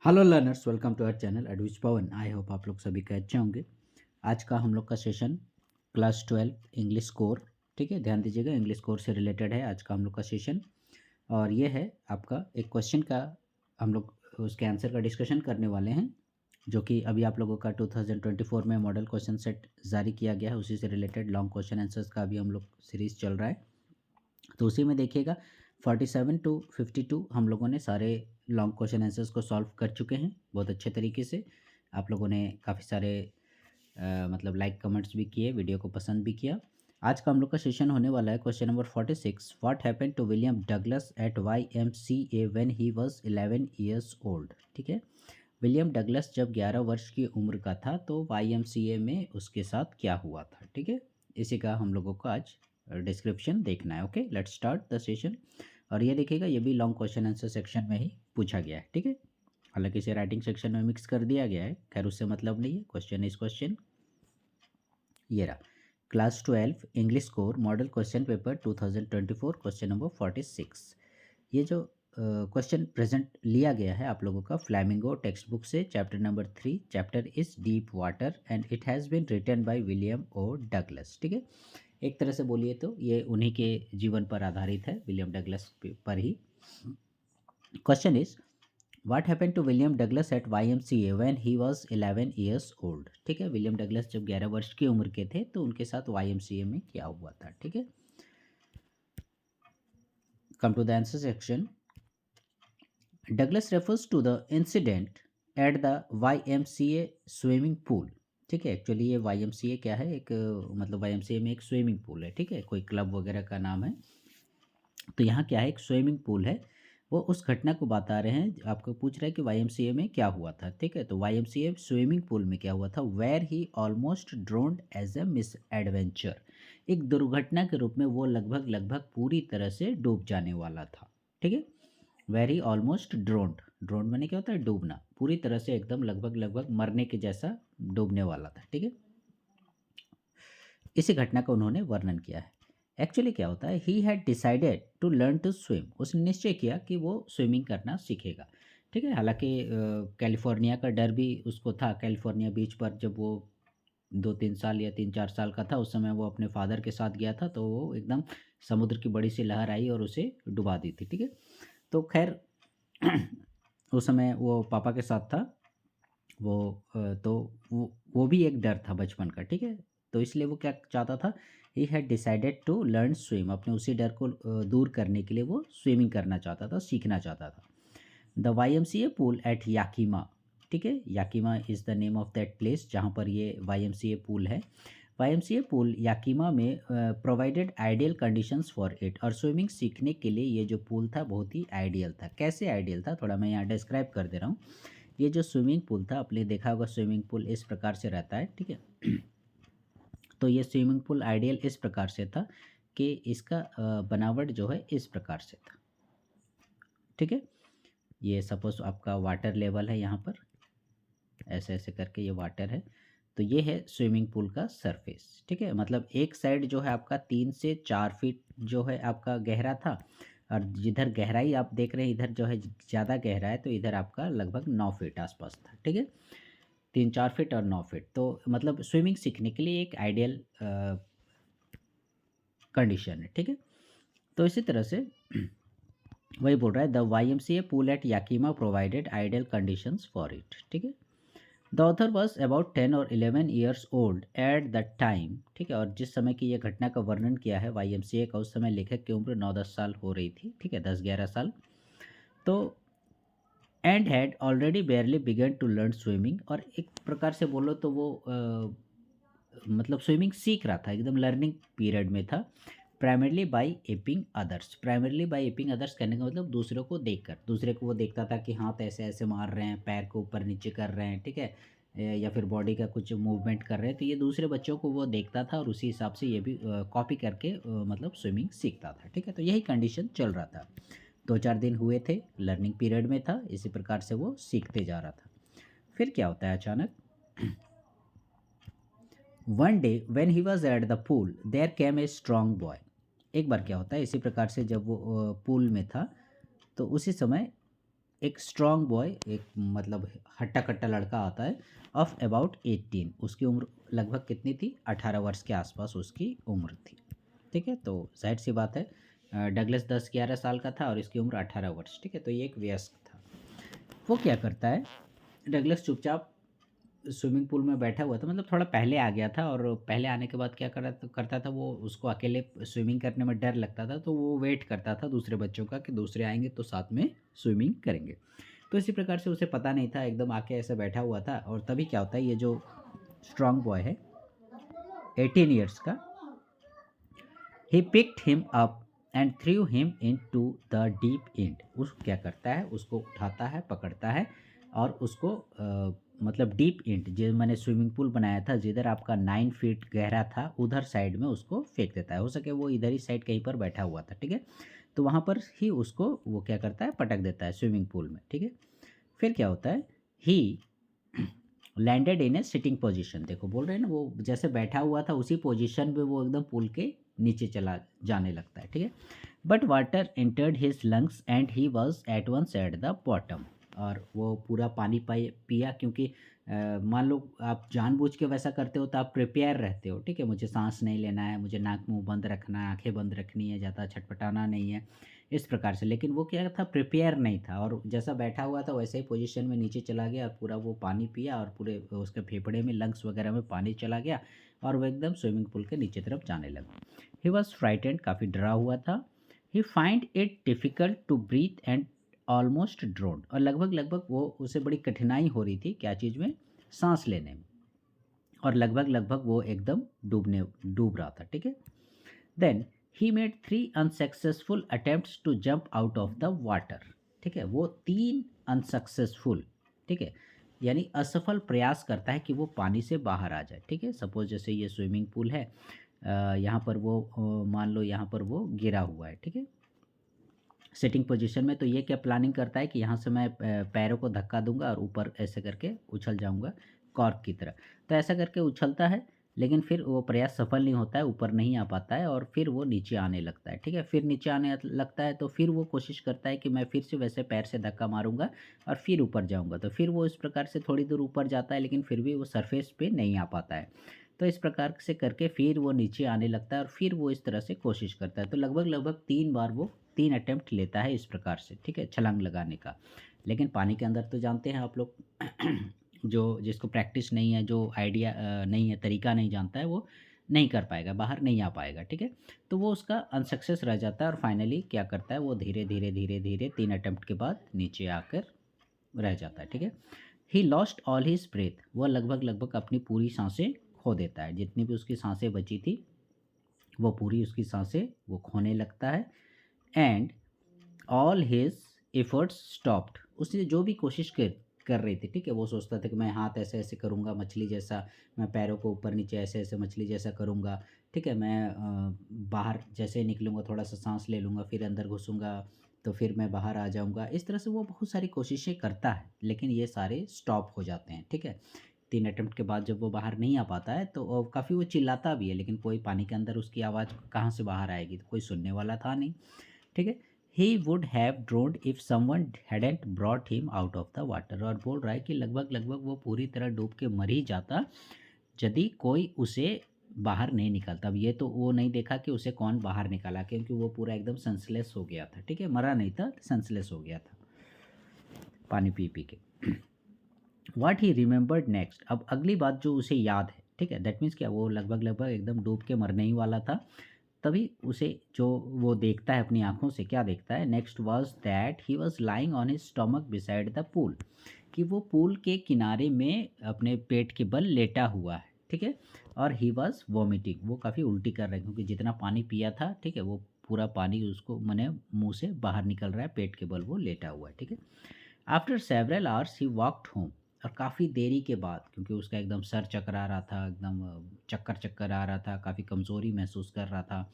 Hello learners, welcome to our channel एडविच Pawan. I hope आप लोग सभी का अच्छे होंगे। आज का हम लोग का सेशन क्लास 12 इंग्लिश कोर, ठीक है, ध्यान दीजिएगा, इंग्लिश कोर से रिलेटेड है आज का हम लोग का सेशन। और ये है आपका एक क्वेश्चन का, हम लोग उसके आंसर का डिस्कशन करने वाले हैं, जो कि अभी आप लोगों का 2024 में मॉडल क्वेश्चन सेट जारी किया गया है, उसी से रिलेटेड लॉन्ग क्वेश्चन आंसर्स का अभी हम लोग सीरीज़ चल रहा है। तो उसी में देखिएगा 47 टू 52 हम लोगों ने सारे लॉन्ग क्वेश्चन आंसर्स को सॉल्व कर चुके हैं बहुत अच्छे तरीके से। आप लोगों ने काफ़ी सारे मतलब लाइक कमेंट्स भी किए, वीडियो को पसंद भी किया। आज का हम लोग का सेशन होने वाला है question number 46। What happened to William Douglas at YMCA when he was 11 years old. ठीक है, विलियम डगलस जब 11 वर्ष की उम्र का था तो YMCA में उसके साथ क्या हुआ था। ठीक है, इसी का हम लोगों को आज डिस्क्रिप्शन देखना है। Okay, let's start the session. और ये देखिएगा, ये भी लॉन्ग क्वेश्चन आंसर सेक्शन में ही पूछा गया है। ठीक है, हालांकि इसे राइटिंग सेक्शन में मिक्स कर दिया गया है, खैर उससे मतलब नहीं है। क्वेश्चन इज क्वेश्चन, ये रहा class 12 English core model question paper 2024 question number 46। ये जो क्वेश्चन प्रेजेंट लिया गया है आप लोगों का फ्लैमिंगो टेक्स्ट बुक से, chapter number 3, chapter is deep water and it has been written by William O Douglas. ठीक है, एक तरह से बोलिए तो ये उन्हीं के जीवन पर आधारित है, विलियम डगलस पर ही। Question is what happened to William Douglas at YMCA when he was 11 years old. ठीक है, विलियम डगलस जब 11 वर्ष की उम्र के थे तो उनके साथ YMCA में क्या हुआ था। ठीक है, come to the answer section. Douglas refers to the incident at the YMCA swimming pool. ठीक है, एक्चुअली ये YMCA क्या है, एक मतलब YMCA में एक स्विमिंग पूल है। ठीक है, कोई क्लब वगैरह का नाम है। तो यहाँ क्या है, एक स्विमिंग पूल है। वो उस घटना को बता रहे हैं, आपको पूछ रहा है कि YMCA में क्या हुआ था। ठीक है, तो YMCA स्विमिंग पूल में क्या हुआ था, where he almost drowned as a misadventure. एक दुर्घटना के रूप में वो लगभग लगभग पूरी तरह से डूब जाने वाला था। ठीक है, वेरी ऑलमोस्ट ड्रोन्ड, ड्रोन्ड मैंने क्या होता है, डूबना, पूरी तरह से एकदम लगभग लगभग मरने के जैसा डूबने वाला था। ठीक है, इसी घटना का उन्होंने वर्णन किया है। एक्चुअली क्या होता है, he had decided to learn to swim, उसने निश्चय किया कि वो स्विमिंग करना सीखेगा। ठीक है, हालांकि कैलिफोर्निया का डर भी उसको था। कैलिफोर्निया बीच पर जब वो 2-3 साल या 3-4 साल का था, उस समय वो अपने फादर के साथ गया था, तो वो एकदम समुद्र की बड़ी सी लहर आई और उसे डुबा दी थी। ठीक है, तो खैर उस समय वो पापा के साथ था। वो तो वो भी एक डर था बचपन का। ठीक है, तो इसलिए वो क्या चाहता था, he had decided to learn swim, अपने उसी डर को दूर करने के लिए वो स्विमिंग करना चाहता था, सीखना चाहता था। The YMCA pool at Yakima. ठीक है, Yakima is the name of that place जहाँ पर ये YMCA पूल है। YMCA पूल याकीमा में provided ideal conditions for it, और स्विमिंग सीखने के लिए ये जो पूल था बहुत ही आइडियल था। कैसे आइडियल था, थोड़ा मैं यहाँ डिस्क्राइब कर दे रहा हूँ। ये जो स्विमिंग पूल था, आपने देखा होगा स्विमिंग पूल इस प्रकार से रहता है। ठीक है, तो ये स्विमिंग पूल आइडियल इस प्रकार से था कि इसका बनावट जो है इस प्रकार से था। ठीक है, ये सपोज आपका वाटर लेवल है, यहाँ पर ऐसे ऐसे करके ये वाटर है, तो ये है स्विमिंग पूल का सरफेस। ठीक है, मतलब एक साइड जो है आपका 3 से 4 फीट जो है आपका गहरा था, और जिधर गहराई आप देख रहे हैं इधर जो है ज़्यादा गहरा है, तो इधर आपका लगभग 9 फीट आसपास था। ठीक है, 3-4 फीट और 9 फीट, तो मतलब स्विमिंग सीखने के लिए एक आइडियल कंडीशन है। ठीक है, तो इसी तरह से वही बोल रहा है, the YMCA pool at Yakima provided ideal conditions for it. ठीक है, द ऑथर वॉज अबाउट 10 और 11 years old at the time. ठीक है, और जिस समय की यह घटना का वर्णन किया है YMCA का, उस समय लेखक की उम्र 9-10 साल हो रही थी। ठीक है, 10-11 साल। तो and had already barely began to learn swimming, और एक प्रकार से बोलो तो वो मतलब स्विमिंग सीख रहा था, एकदम लर्निंग पीरियड में था। Primarily bye aping others, primarily bye aping others कहने का मतलब दूसरों को देखकर, दूसरे को वो देखता था कि हाथ ऐसे ऐसे मार रहे हैं, पैर को ऊपर नीचे कर रहे हैं। ठीक है, या फिर बॉडी का कुछ मूवमेंट कर रहे हैं, तो ये दूसरे बच्चों को वो देखता था और उसी हिसाब से ये भी कॉपी करके मतलब स्विमिंग सीखता था। ठीक है, तो यही कंडीशन चल रहा था। 2-4 दिन हुए थे, लर्निंग पीरियड में था, इसी प्रकार से वो सीखते जा रहा था। फिर क्या होता है अचानक, one day when he was at the pool there came a strong boy. एक बार क्या होता है, इसी प्रकार से जब वो पूल में था, तो उसी समय एक स्ट्रॉन्ग बॉय, एक मतलब हट्टा कट्टा लड़का आता है, ऑफ अबाउट 18, उसकी उम्र लगभग कितनी थी, 18 वर्ष के आसपास उसकी उम्र थी। ठीक है, तो जाहिर सी बात है डगलस 10-11 साल का था और इसकी उम्र 18 वर्ष। ठीक है, तो ये एक वयस्क था। वो क्या करता है, डगलस चुपचाप स्विमिंग पूल में बैठा हुआ था, मतलब थोड़ा पहले आ गया था, और पहले आने के बाद क्या करता था वो, उसको अकेले स्विमिंग करने में डर लगता था, तो वो वेट करता था दूसरे बच्चों का कि दूसरे आएंगे तो साथ में स्विमिंग करेंगे। तो इसी प्रकार से उसे पता नहीं था, एकदम आके ऐसे बैठा हुआ था, और तभी क्या होता है, ये जो स्ट्रॉन्ग बॉय है 18 ईयर्स का, he picked him up and threw him into the deep end. उस क्या करता है, उसको उठाता है, पकड़ता है, और उसको मतलब डीप एंड, जो मैंने स्विमिंग पूल बनाया था जिधर आपका 9 फीट गहरा था, उधर साइड में उसको फेंक देता है। हो सके वो इधर ही साइड कहीं पर बैठा हुआ था। ठीक है, तो वहाँ पर ही उसको वो क्या करता है, पटक देता है स्विमिंग पूल में। ठीक है, फिर क्या होता है, ही landed in A sitting position. देखो बोल रहे हैं ना, वो जैसे बैठा हुआ था उसी पोजीशन पे वो एकदम पुल के नीचे चला जाने लगता है। ठीक है, but water entered his lungs and he was at once at the bottom. और वो पूरा पानी पिया, क्योंकि मान लो आप जानबूझ के वैसा करते हो तो आप प्रिपेयर रहते हो। ठीक है, मुझे सांस नहीं लेना है, मुझे नाक मुंह बंद रखना है, आंखें बंद रखनी है, ज़्यादा छटपटाना नहीं है, इस प्रकार से। लेकिन वो क्या था, प्रिपेयर नहीं था, और जैसा बैठा हुआ था वैसे ही पोजीशन में नीचे चला गया, और पूरा वो पानी पिया, और पूरे उसके फेफड़े में, लंग्स वगैरह में पानी चला गया, और वो एकदम स्विमिंग पूल के नीचे तरफ जाने लगा। ही वॉज फ्राइटेंड, काफ़ी डरा हुआ था। He find it difficult to breathe and almost drown, और लगभग लगभग वो उसे बड़ी कठिनाई हो रही थी, क्या चीज़ में, सांस लेने में, और लगभग लगभग वो एकदम डूब रहा था। ठीक है, then he made 3 unsuccessful attempts to jump out of the water. ठीक है, वो 3 अनसक्सेसफुल, ठीक है, यानी असफल प्रयास करता है कि वो पानी से बाहर आ जाए। ठीक है, सपोज जैसे ये स्विमिंग पूल है, यहाँ पर वो मान लो यहाँ पर वो गिरा हुआ है। ठीक है, सिटिंग पोजीशन में, तो ये क्या प्लानिंग करता है कि यहाँ से मैं पैरों को धक्का दूंगा और ऊपर ऐसे करके उछल जाऊंगा कॉर्क की तरह। तो ऐसा करके उछलता है, लेकिन फिर वो प्रयास सफल नहीं होता है, ऊपर नहीं आ पाता है, और फिर वो नीचे आने लगता है। ठीक है, फिर नीचे आने लगता है, तो फिर वो कोशिश करता है कि मैं फिर से वैसे पैर से धक्का मारूंगा और फिर ऊपर जाऊंगा। तो फिर वो इस प्रकार से थोड़ी दूर ऊपर जाता है, लेकिन फिर भी वो सरफेस पे नहीं आ पाता है। तो इस प्रकार से करके फिर वो नीचे आने लगता है, और फिर वो इस तरह से कोशिश करता है। तो लगभग लगभग 3 बार वो 3 अटेम्प्ट लेता है इस प्रकार से। ठीक है, छलांग लगाने का। लेकिन पानी के अंदर तो जानते हैं आप लोग जो जिसको प्रैक्टिस नहीं है, जो आइडिया नहीं है, तरीका नहीं जानता है, वो नहीं कर पाएगा, बाहर नहीं आ पाएगा। ठीक है, तो वो उसका अनसक्सेस रह जाता है, और फाइनली क्या करता है, वो धीरे धीरे धीरे धीरे 3 अटेम्प्ट के बाद नीचे आकर रह जाता है। ठीक है, he lost all his breath, वो लगभग लगभग अपनी पूरी सांसें खो देता है, जितनी भी उसकी सांसें बची थी वो पूरी उसकी सांसें वो खोने लगता है। And all his efforts stopped, उसने जो भी कोशिश कर रही थी, ठीक है, वो सोचता था कि मैं हाथ ऐसे ऐसे करूँगा मछली जैसा, मैं पैरों को ऊपर नीचे ऐसे ऐसे मछली जैसा करूँगा। ठीक है, मैं बाहर जैसे ही निकलूँगा थोड़ा सा सांस ले लूँगा, फिर अंदर घुसूँगा, तो फिर मैं बाहर आ जाऊँगा। इस तरह से वो बहुत सारी कोशिशें करता है, लेकिन ये सारे स्टॉप हो जाते हैं। ठीक है, 3 अटेम्प्ट के बाद जब वो बाहर नहीं आ पाता है, तो काफ़ी वो चिल्लाता भी है, लेकिन कोई पानी के अंदर उसकी आवाज़ कहाँ से बाहर आएगी, तो कोई सुनने वाला था नहीं। ठीक है, he would have drowned if someone hadn't brought him out of the water, और बोल रहा है कि लगभग लगभग वो पूरी तरह डूब के मर ही जाता यदि कोई उसे बाहर नहीं निकालता। अब ये तो वो नहीं देखा कि उसे कौन बाहर निकाला, क्योंकि वो पूरा एकदम सेंसलेस हो गया था। ठीक है, मरा नहीं था, सेंसलेस हो गया था पानी पी पी के। वाट ही रिमेंबर्ड नेक्स्ट, अब अगली बात जो उसे याद है, ठीक है, दैट मीन्स क्या, वो लगभग लगभग एकदम डूब के मरने ही वाला था, तभी उसे जो वो देखता है अपनी आंखों से, क्या देखता है, next was that he was lying on his stomach beside the pool, कि वो पूल के किनारे में अपने पेट के बल लेटा हुआ है। ठीक है, और ही वाज वॉमिटिंग, वो काफ़ी उल्टी कर रहे हैं, क्योंकि जितना पानी पिया था, ठीक है, वो पूरा पानी उसको मने मुंह से बाहर निकल रहा है, पेट के बल वो लेटा हुआ है। ठीक है, after several hours he walked home, और काफ़ी देरी के बाद, क्योंकि उसका एकदम सर चकरा रहा था, एकदम चक्कर चक्कर आ रहा था, काफ़ी कमज़ोरी महसूस कर रहा था,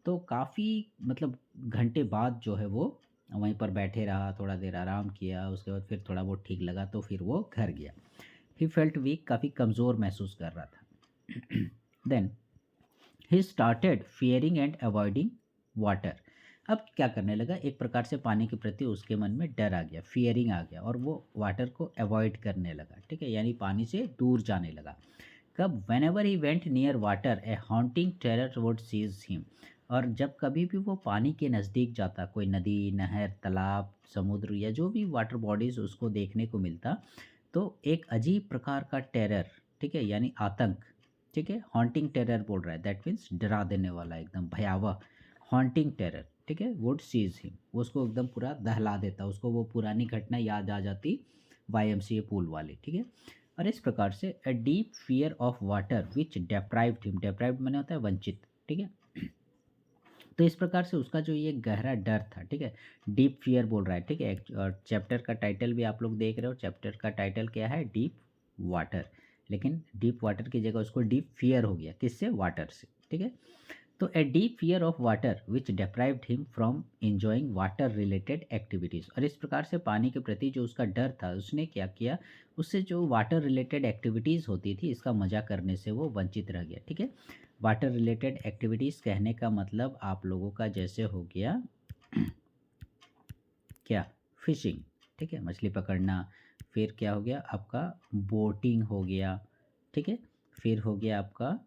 तो काफ़ी मतलब घंटे बाद जो है वो वहीं पर बैठे रहा, थोड़ा देर आराम किया, उसके बाद फिर थोड़ा बहुत ठीक लगा, तो फिर वो घर गया। ही फेल्ट वीक, काफ़ी कमज़ोर महसूस कर रहा था। Then he started fearing and avoiding water, अब क्या करने लगा, एक प्रकार से पानी के प्रति उसके मन में डर आ गया, फियरिंग आ गया, और वो वाटर को अवॉइड करने लगा, ठीक है, यानी पानी से दूर जाने लगा। कब, whenever he went near water a haunting terror would seize him, और जब कभी भी वो पानी के नज़दीक जाता, कोई नदी, नहर, तालाब, समुद्र या जो भी वाटर बॉडीज उसको देखने को मिलता, तो एक अजीब प्रकार का टेरर, ठीक है, यानी आतंक, ठीक है, हॉन्टिंग टेरर बोल रहा है, दैट मीन्स डरा देने वाला, एकदम भयावह, हॉन्टिंग टेरर, ठीक है, वुड सीज हिम, वो उसको एकदम पूरा दहला देता, उसको वो पुरानी घटना याद आ जाती, YMCA पूल वाली, ठीक है। और इस प्रकार से a deep fear of water which deprived him, deprived माने होता है वंचित, ठीक है। तो इस प्रकार से उसका जो ये गहरा डर था, ठीक है, डीप फियर बोल रहा है, ठीक है, और चैप्टर का टाइटल भी आप लोग देख रहे हो, चैप्टर का टाइटल क्या है, डीप वाटर, लेकिन डीप वाटर की जगह उसको डीप फियर हो गया, किससे, वाटर से, ठीक है। तो a deep fear of water which deprived him from enjoying water related activities, और इस प्रकार से पानी के प्रति जो उसका डर था, उसने क्या किया, उससे जो वाटर रिलेटेड एक्टिविटीज़ होती थी, इसका मजा करने से वो वंचित रह गया, ठीक है। वाटर रिलेटेड एक्टिविटीज़ कहने का मतलब आप लोगों का जैसे हो गया क्या, फिशिंग, ठीक है, मछली पकड़ना, फिर क्या हो गया आपका, बोटिंग हो गया, ठीक है, फिर हो गया आपका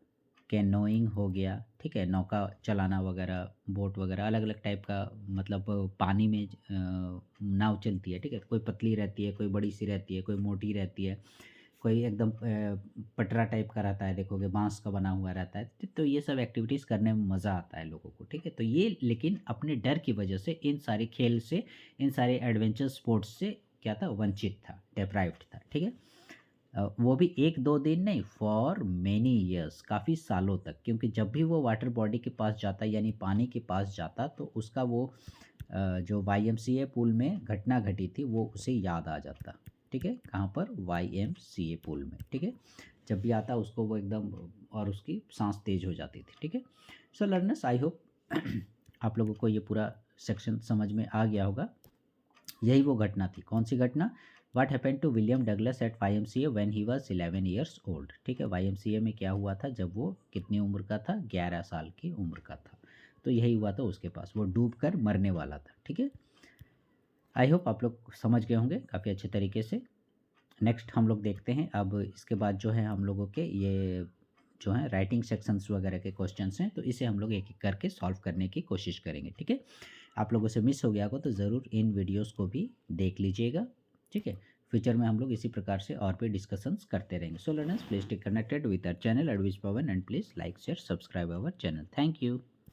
कैनोइंग हो गया, ठीक है, नौका चलाना वगैरह, बोट वगैरह, अलग अलग टाइप का, मतलब पानी में नाव चलती है, ठीक है, कोई पतली रहती है, कोई बड़ी सी रहती है, कोई मोटी रहती है, कोई एकदम पटरा टाइप का रहता है, देखोगे बांस का बना हुआ रहता है, तो ये सब एक्टिविटीज़ करने में मज़ा आता है लोगों को, ठीक है। तो ये लेकिन अपने डर की वजह से इन सारे खेल से, इन सारे एडवेंचर स्पोर्ट्स से क्या था, वंचित था, डेप्राइव्ड था, ठीक है। वो भी 1-2 दिन नहीं, फॉर मेनी ईयर्स, काफ़ी सालों तक, क्योंकि जब भी वो वाटर बॉडी के पास जाता यानी पानी के पास जाता, तो उसका वो जो YMCA पूल में घटना घटी थी वो उसे याद आ जाता, ठीक है, कहाँ पर, YMCA पूल में, ठीक है, जब भी आता उसको वो एकदम, और उसकी सांस तेज हो जाती थी, ठीक है। सो लर्नर्स, आई होप आप लोगों को ये पूरा सेक्शन समझ में आ गया होगा। यही वो घटना थी, कौन सी घटना, what happened to William Douglas at YMCA when he was 11 years old, ठीक है, YMCA में क्या हुआ था जब वो कितनी उम्र का था, 11 साल की उम्र का था, तो यही हुआ था उसके पास, वो डूब कर मरने वाला था, ठीक है। आई होप आप लोग समझ गए होंगे काफ़ी अच्छे तरीके से। नेक्स्ट हम लोग देखते हैं, अब इसके बाद जो है हम लोगों के ये जो है राइटिंग सेक्शंस वगैरह के क्वेश्चंस हैं, तो इसे हम लोग एक एक करके सॉल्व करने की कोशिश करेंगे, ठीक है। आप लोगों से मिस हो गया हो तो ज़रूर इन वीडियोस को भी देख लीजिएगा, ठीक है। फ्यूचर में हम लोग इसी प्रकार से और भी डिस्कशंस करते रहेंगे। So learners, please stay connected with our channel एडविज Pawan, and please like share subscribe our channel. Thank you.